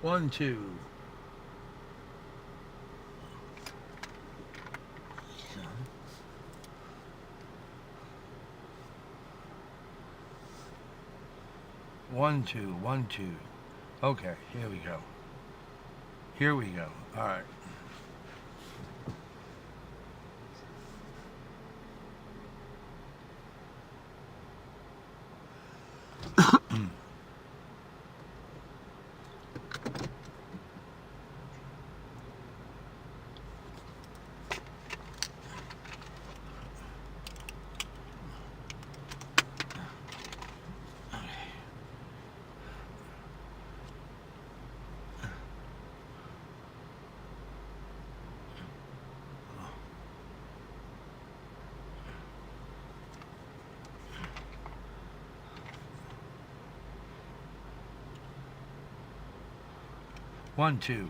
1, 2. One, two, 1, 2. Okay, here we go. Here we go. All right. One, two.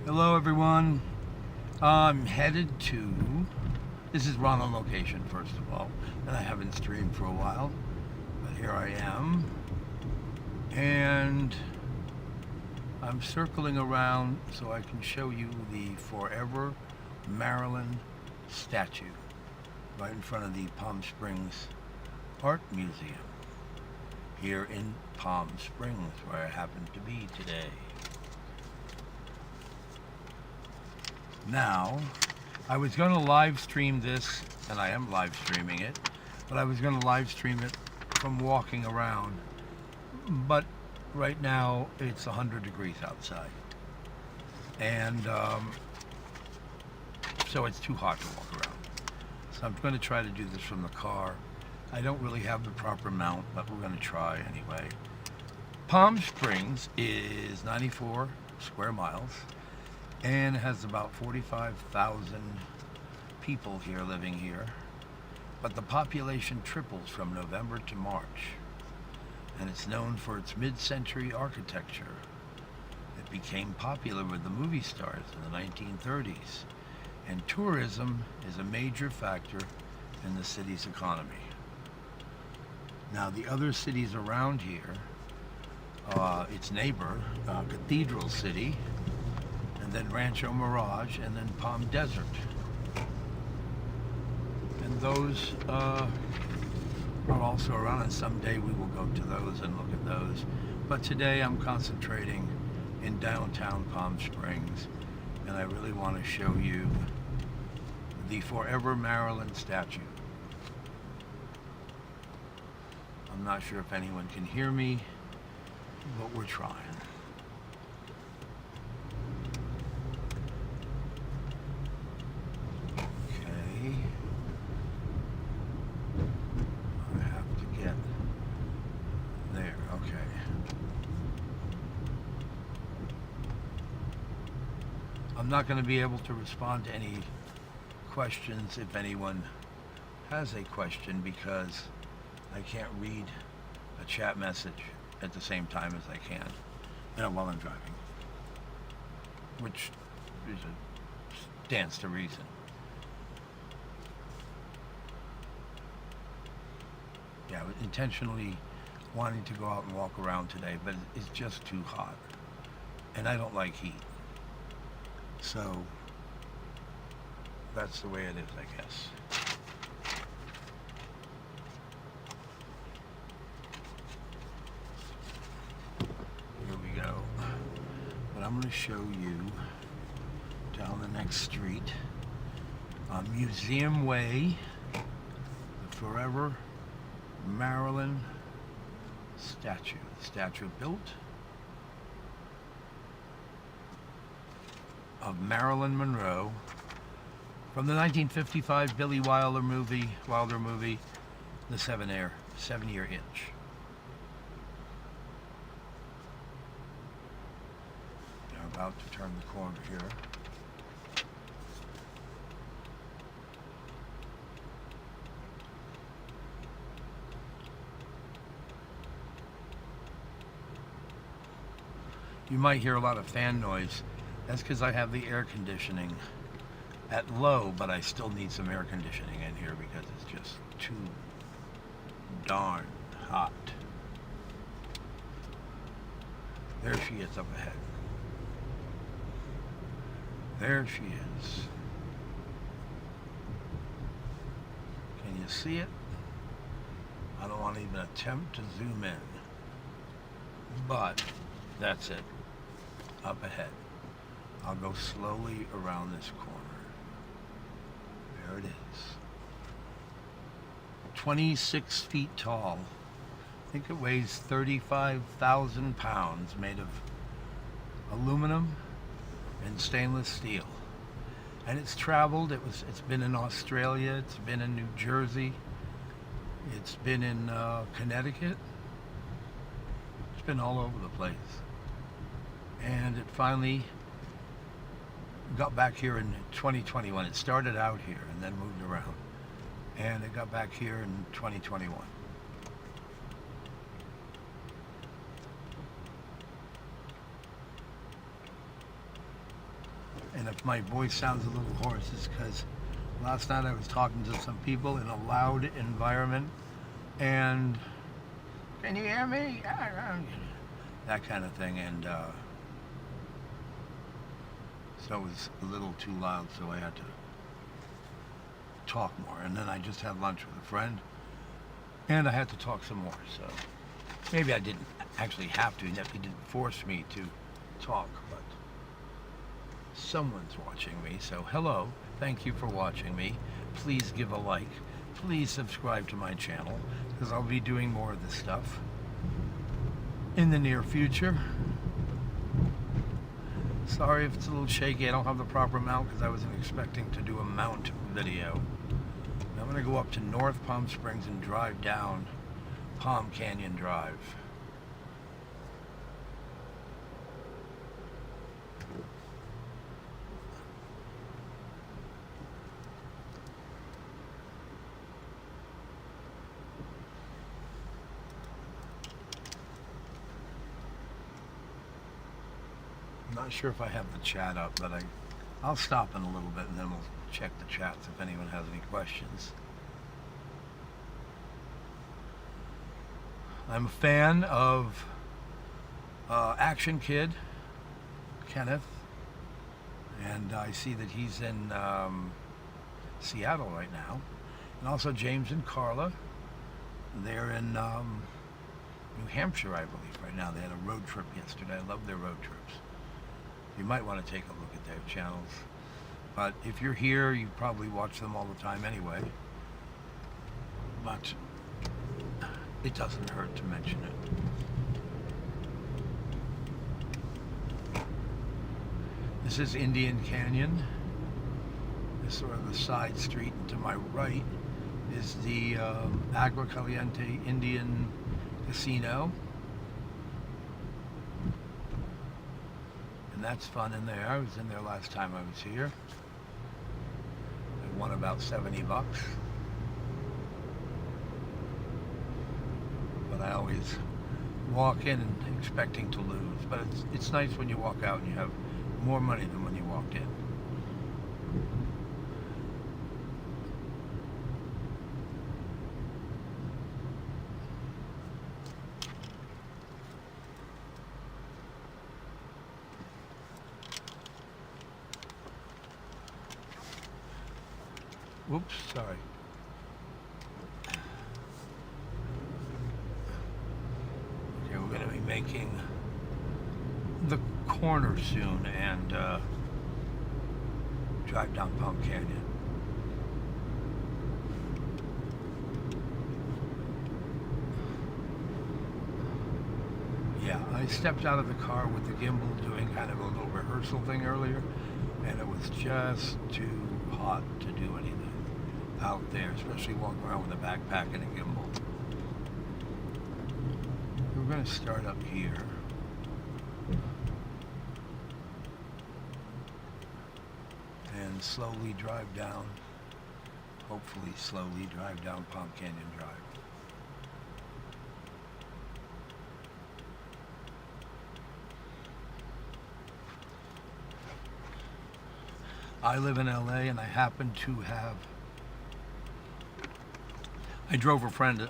Hello, everyone. I'm headed to. This is RonOnLocation, first of all, and I haven't streamed for a while, but here I am. And I'm circling around so I can show you the Forever Marilyn statue right in front of the Palm Springs Art Museum here in Palm Springs, where I happen to be today. Now, I was going to live stream this, and I am live streaming it, but I was going to live stream it from walking around. But right now, it's 100 degrees outside. And so it's too hot to walk around. So I'm going to try to do this from the car. I don't really have the proper mount, but we're going to try anyway. Palm Springs is 94 square miles. And has about 45,000 people here living here. But the population triples from November to March. And it's known for its mid-century architecture. It became popular with the movie stars in the 1930s. And tourism is a major factor in the city's economy. Now, the other cities around here, its neighbor, Cathedral City, and then Rancho Mirage, and then Palm Desert. And those are also around, and someday we will go to those and look at those. But today I'm concentrating in downtown Palm Springs, and I really want to show you the Forever Marilyn statue. I'm not sure if anyone can hear me, but we're trying. I'm not going to be able to respond to any questions if anyone has a question, because I can't read a chat message at the same time as I can, while I'm driving, which stands to reason. Yeah, I was intentionally wanting to go out and walk around today, but it's just too hot, and I don't like heat. So that's the way it is, I guess. Here we go. But I'm going to show you down the next street on Museum Way, the Forever Marilyn statue. The statue built of Marilyn Monroe from the 1955 Billy Wilder movie, The 7-Year Itch. They're about to turn the corner here. You might hear a lot of fan noise. That's because I have the air conditioning at low, but I still need some air conditioning in here because it's just too darn hot. There she is up ahead. There she is. Can you see it? I don't want to even attempt to zoom in, but that's it, up ahead. I'll go slowly around this corner. There it is. 26 feet tall. I think it weighs 35,000 pounds, made of aluminum and stainless steel. And it's traveled. It's been in Australia. It's been in New Jersey. It's been in Connecticut. It's been all over the place. And it finally got back here in 2021. It started out here and then moved around. And it got back here in 2021. And if my voice sounds a little hoarse, it's because last night I was talking to some people in a loud environment, and can you hear me? That kind of thing, and so it was a little too loud, so I had to talk more. And then I just had lunch with a friend, and I had to talk some more. So maybe I didn't actually have to, he didn't force me to talk, but someone's watching me. So hello, thank you for watching me. Please give a like. Please subscribe to my channel, because I'll be doing more of this stuff in the near future. Sorry if it's a little shaky. I don't have the proper mount because I wasn't expecting to do a mount video. Now I'm going to go up to North Palm Springs and drive down Palm Canyon Drive. I'm not sure if I have the chat up, but I'll stop in a little bit and then we'll check the chats if anyone has any questions. I'm a fan of Action Kid, Kenneth, and I see that he's in Seattle right now. And also James and Carla. They're in New Hampshire, I believe, right now. They had a road trip yesterday. I love their road trips. You might want to take a look at their channels. But if you're here, you probably watch them all the time anyway. But it doesn't hurt to mention it. This is Indian Canyon. This is sort of the side street, and to my right is the Agua Caliente Indian Casino. And that's fun in there. I was in there last time I was here. I won about 70 bucks. But I always walk in and expecting to lose. But it's nice when you walk out and you have more money than when you walked in. Whoops, sorry. Okay, we're going to be making the corner soon and drive down Palm Canyon. Yeah, I stepped out of the car with the gimbal doing kind of a little rehearsal thing earlier, and it was just too hot to do anything out there, especially walking around with a backpack and a gimbal. We're going to start up here. And slowly drive down, hopefully slowly drive down Palm Canyon Drive. I live in LA and I happen to have, I drove a friend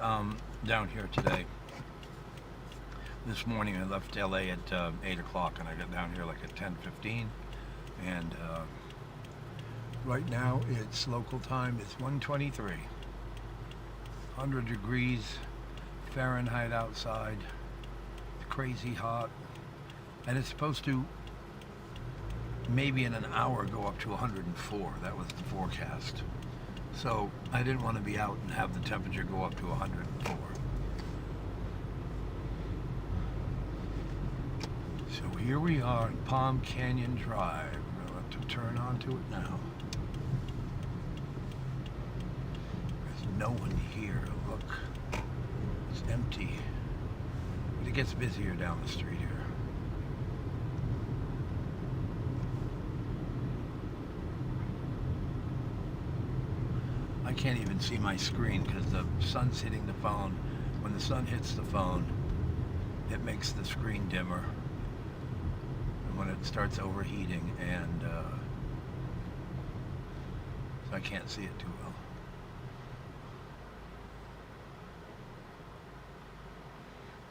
down here today. This morning I left LA at 8 o'clock and I got down here like at 10:15, and right now it's local time, it's 1:23. 100 degrees Fahrenheit outside, it's crazy hot, and it's supposed to maybe in an hour go up to 104. That was the forecast. So I didn't want to be out and have the temperature go up to 104. So here we are in Palm Canyon Drive. We're going to have to turn onto it now. There's no one here. Look, it's empty. But it gets busier down the street here. I can't even see my screen because the sun's hitting the phone. When the sun hits the phone, it makes the screen dimmer. And when it starts overheating, and so I can't see it too well.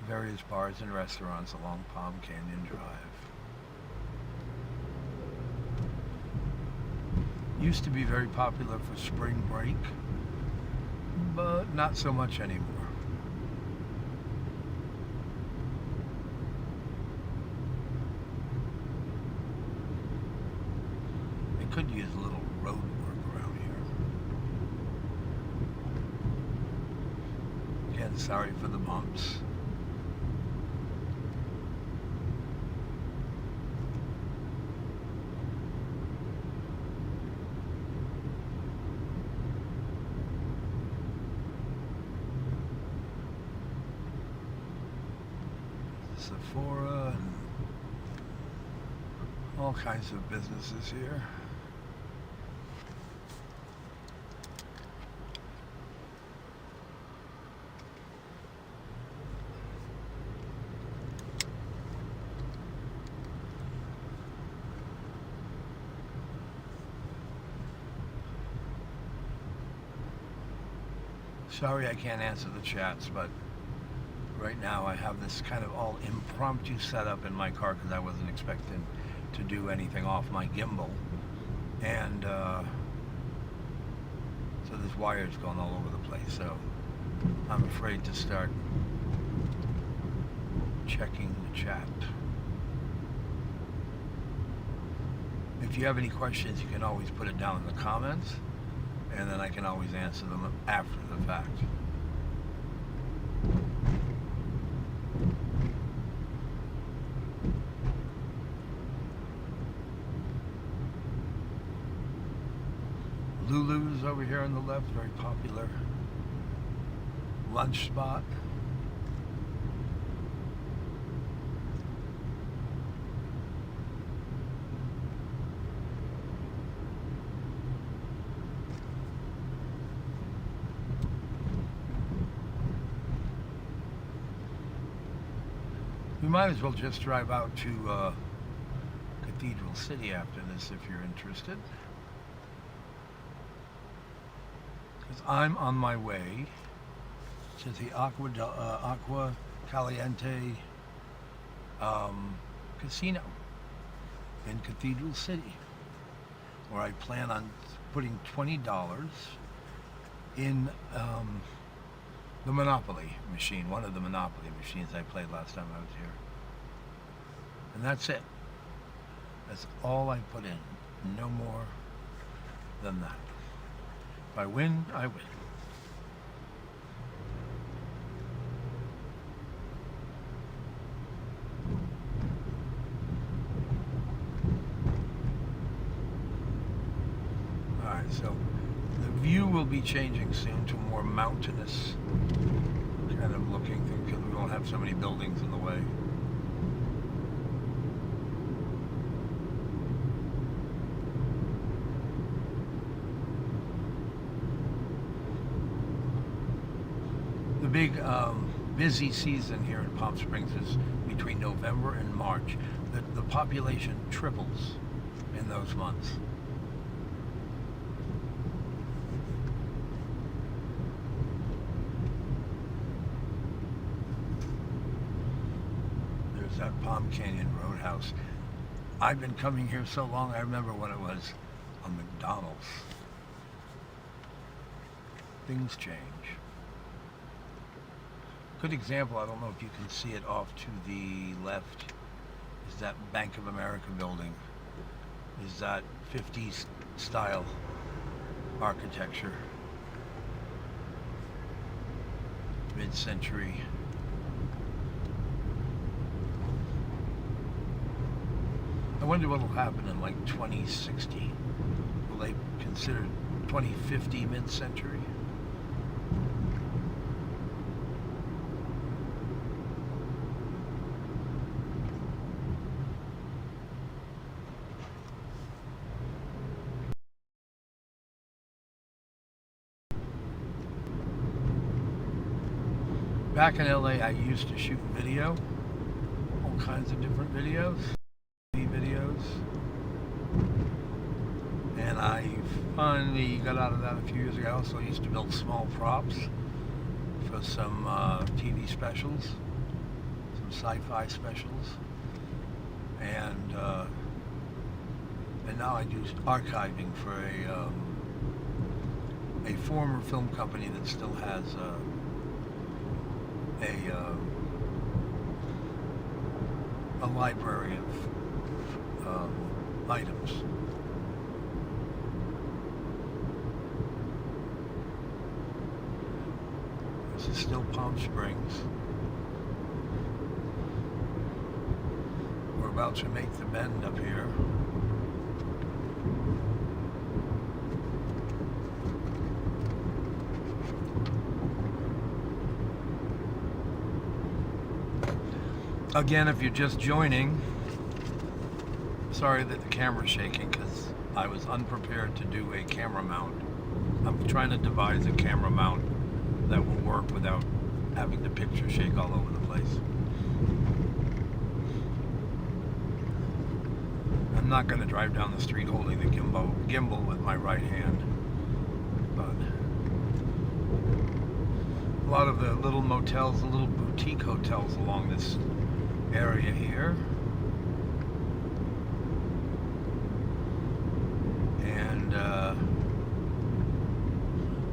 Various bars and restaurants along Palm Canyon Drive. Used to be very popular for spring break, but not so much anymore. They could use a little road work around here. Again, sorry for the bumps. Sephora and all kinds of businesses here. Sorry I can't answer the chats, but right now I have this kind of all impromptu setup in my car because I wasn't expecting to do anything off my gimbal, and so there's wires going all over the place, so I'm afraid to start checking the chat. If you have any questions, you can always put it down in the comments, and then I can always answer them after the fact. Lulu's over here on the left, very popular lunch spot. might as well just drive out to Cathedral City after this if you're interested. Because I'm on my way to the Aqua Caliente Casino in Cathedral City, where I plan on putting $20 in the Monopoly machine, one of the Monopoly machines I played last time I was here. And that's it. That's all I put in. No more than that. If I win, I win. Alright, so the view will be changing soon to a more mountainous kind of looking thing because we won't have so many buildings in the way. The big busy season here in Palm Springs is between November and March. The population triples in those months. There's that Palm Canyon Roadhouse. I've been coming here so long, I remember when it was a McDonald's. Things change. Good example, I don't know if you can see it off to the left, is that Bank of America building. Is that 50s style architecture. Mid-century. I wonder what will happen in like 2060. Will they consider 2050 mid-century? Back in LA, I used to shoot video, all kinds of different videos, and I finally got out of that a few years ago. I also used to build small props for some TV specials, some sci-fi specials, and now I do archiving for a former film company that still has a library of items. This is still Palm Springs. We're about to make the bend up here. Again, if you're just joining, sorry that the camera's shaking because I was unprepared to do a camera mount. I'm trying to devise a camera mount that will work without having the picture shake all over the place. I'm not going to drive down the street holding the gimbal with my right hand, but a lot of the little motels, the little boutique hotels along this area here, and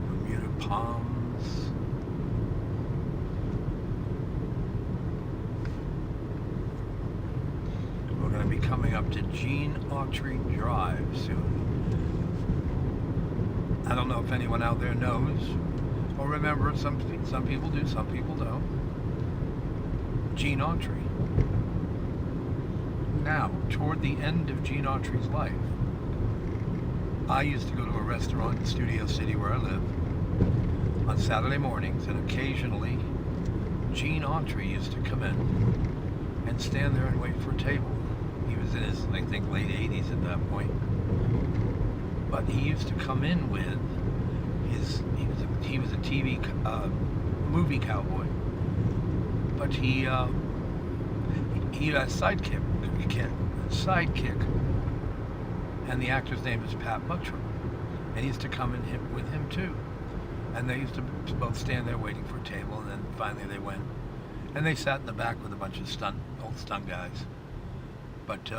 Bermuda Palms. We're going to be coming up to Gene Autry Drive soon. I don't know if anyone out there knows or remember. Some people do, some people don't. Gene Autry. Now, toward the end of Gene Autry's life, I used to go to a restaurant in Studio City where I live on Saturday mornings, and occasionally Gene Autry used to come in and stand there and wait for a table. He was in his, I think, late 80s at that point. But he used to come in with he was a TV movie cowboy. But he he had a sidekick, and the actor's name is Pat Buttram, and he used to come in with him too, and they used to both stand there waiting for a table, and then finally they went, and they sat in the back with a bunch of old stunt guys. But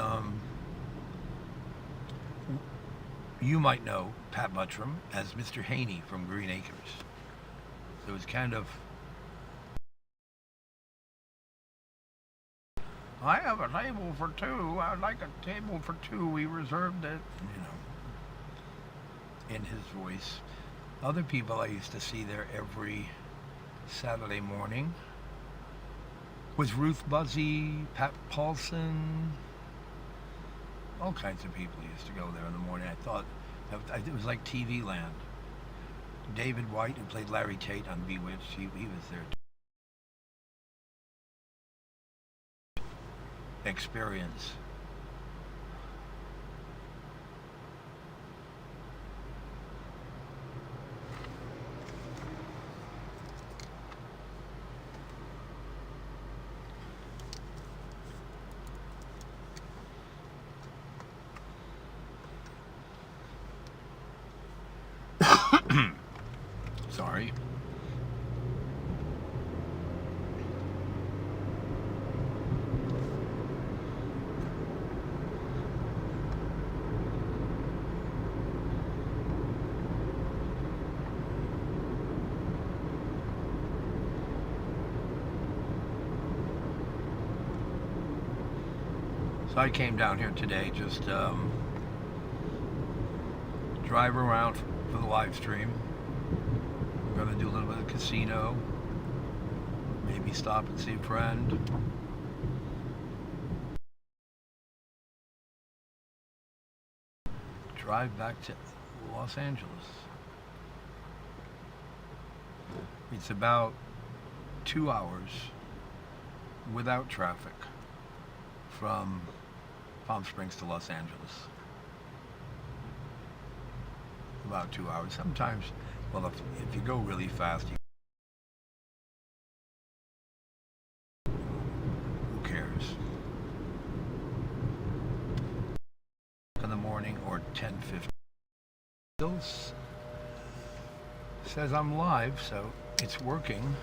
you might know Pat Buttram as Mr. Haney from Green Acres. So it was kind of, I have a table for two. I'd like a table for two. We reserved it, in his voice. Other people I used to see there every Saturday morning was Ruth Buzzy, Pat Paulson, all kinds of people used to go there in the morning. I thought it was like TV land. David White, who played Larry Tate on Bewitched, he was there too. Experience. Sorry. So I came down here today, just drive around for the live stream. We're going to do a little bit of casino, maybe stop and see a friend. Drive back to Los Angeles. It's about 2 hours without traffic from Palm Springs to Los Angeles. About 2 hours. Sometimes, well, if you go really fast, who cares? In the morning or 10:50. Still says I'm live, so it's working.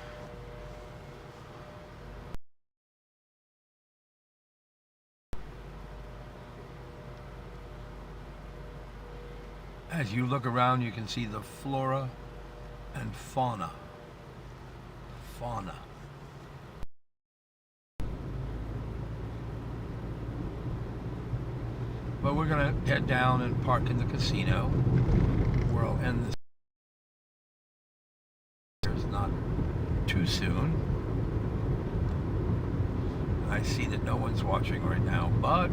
As you look around, you can see the flora and fauna. But we're going to head down and park in the casino, where I'll end this. There's not too soon. I see that no one's watching right now, but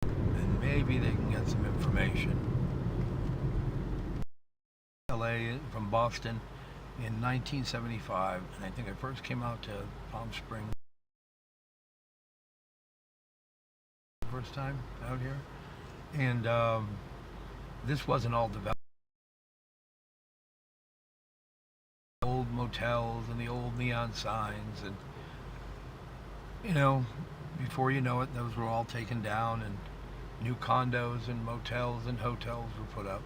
and maybe they can get some information. LA from Boston in 1975, and I think I first came out to Palm Springs first time out here, and this wasn't all developed. Old motels and the old neon signs, and before you know it, those were all taken down and new condos and motels and hotels were put up.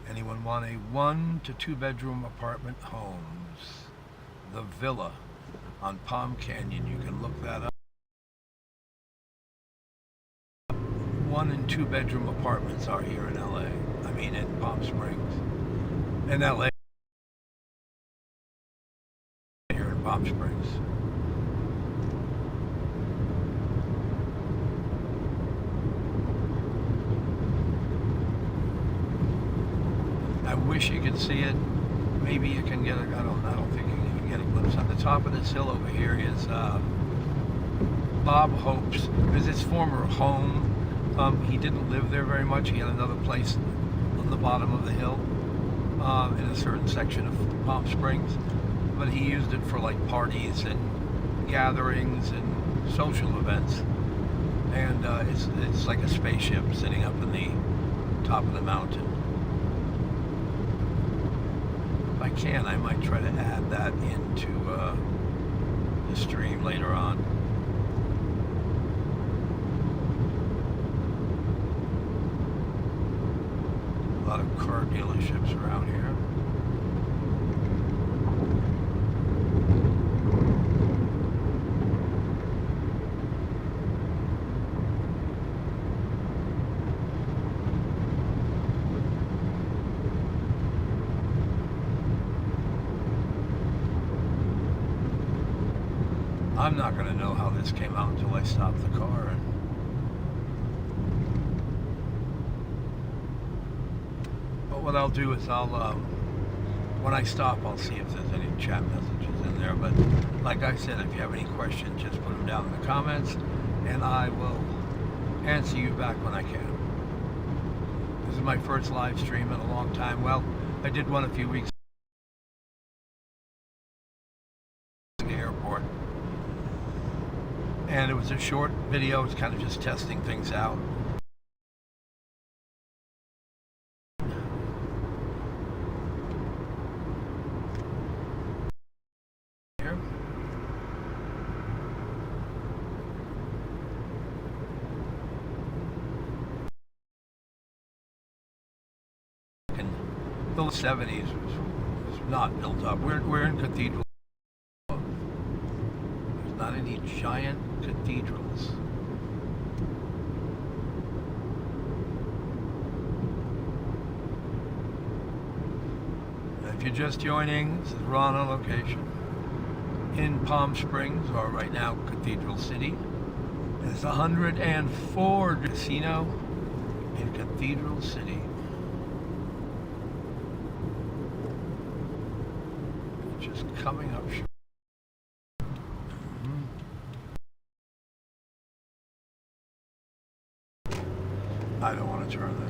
Anyone want a 1 to 2 bedroom apartment homes? The Villa on Palm Canyon, you can look that up. 1 and 2 bedroom apartments are here in LA. I mean in Palm Springs. In LA. Here in Palm Springs. I wish you could see it. Maybe you can get I don't think you can even get a glimpse. On the top of this hill over here is Bob Hope's, because his former home. He didn't live there very much. He had another place on the bottom of the hill in a certain section of Palm Springs, but he used it for like parties and gatherings and social events. And it's like a spaceship sitting up in the top of the mountain. can, I might try to add that into the stream later on. A lot of car dealerships around here. I'm not going to know how this came out until I stop the car. But what I'll do is when I stop, I'll see if there's any chat messages in there. But like I said, if you have any questions, just put them down in the comments, and I will answer you back when I can. This is my first live stream in a long time. Well, I did one a few weeks ago at the airport. And it was a short video. It's kind of just testing things out. Here. In the 70s was not built up. We're in Cathedral. There's not any giant cathedrals. If you're just joining, this is RonOnLocation in Palm Springs, or right now Cathedral City. It's 104 casino in Cathedral City. Just coming up short. I don't want to turn there.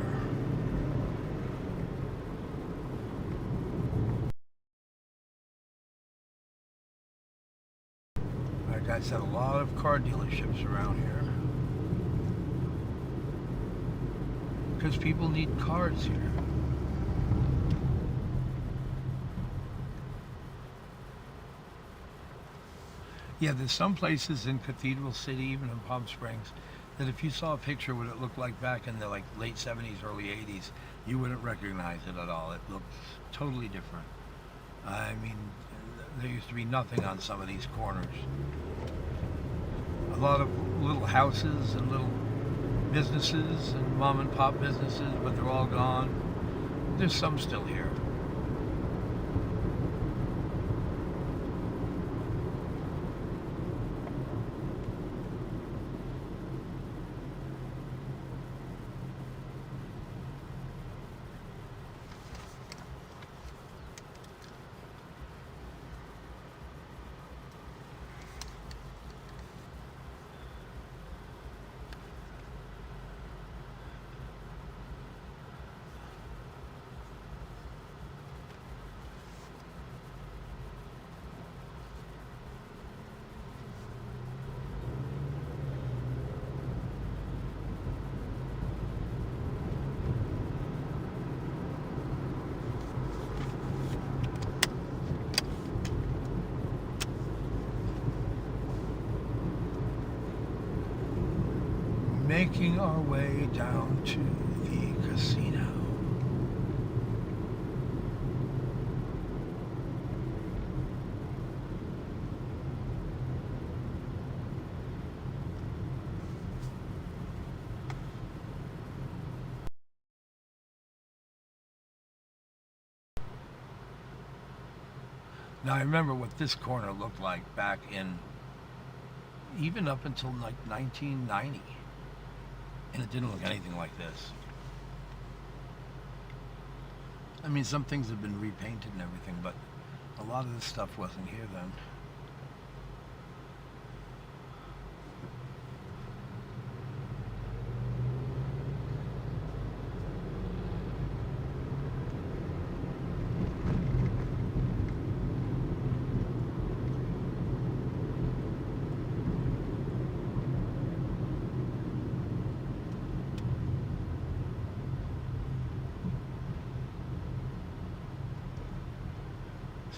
Like I said, a lot of car dealerships around here. Because people need cars here. Yeah, there's some places in Cathedral City, even in Palm Springs, that if you saw a picture of what it looked like back in the late 70s, early 80s, you wouldn't recognize it at all. It looks totally different. I mean, there used to be nothing on some of these corners. A lot of little houses and little businesses and mom and pop businesses, but they're all gone. There's some still here. Making our way down to the casino. Now I remember what this corner looked like back in, even up until like 1990. And it didn't look anything like this. I mean, some things have been repainted and everything, but a lot of this stuff wasn't here then.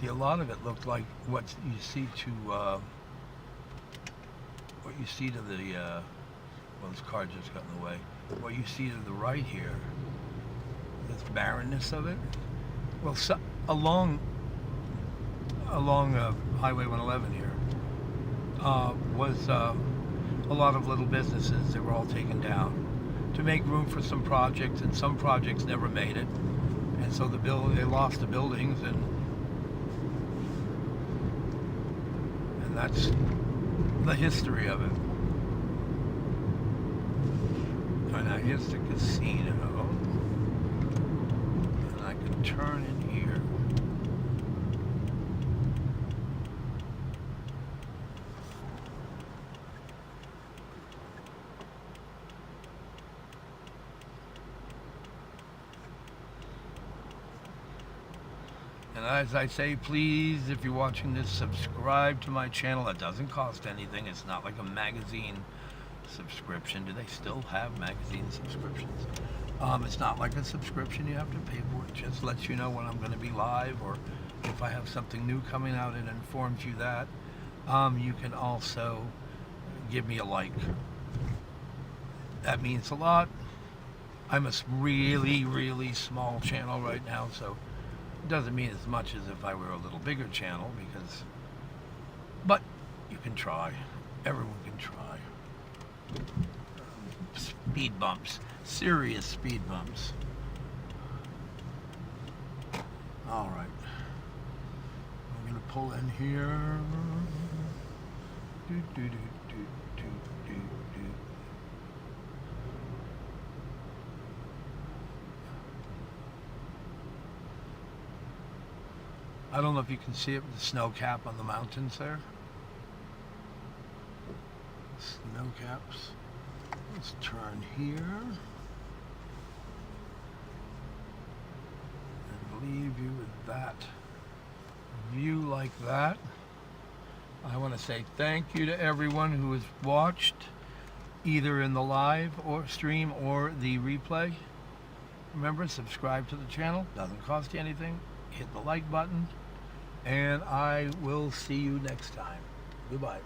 See, a lot of it looked like what you see to what you see to the well, this car just got in the way. What you see to the right here, this barrenness of it. Well, so, along Highway 111 here was a lot of little businesses. They were all taken down to make room for some projects, and some projects never made it, and so they lost the buildings, and that's the history of it. All right, now here's the casino, and I can turn in here. And as I say, please, if you're watching this, subscribe to my channel. It doesn't cost anything. It's not like a magazine subscription. Do they still have magazine subscriptions? It's not like a subscription you have to pay for. It just lets you know when I'm going to be live, or if I have something new coming out, it informs you that. You can also give me a like. That means a lot. I'm a really, really small channel right now, so it doesn't mean as much as if I were a little bigger channel, but you can try. Everyone can try. Speed bumps, serious speed bumps. All right, I'm gonna pull in here. Do, do, do, do, do, do, do. I don't know if you can see it with the snow cap on the mountains there. Snow caps. Let's turn here and leave you with that view like that. I want to say thank you to everyone who has watched, either in the live or stream or the replay. Remember, subscribe to the channel. Doesn't cost you anything. Hit the like button, and I will see you next time. Goodbye.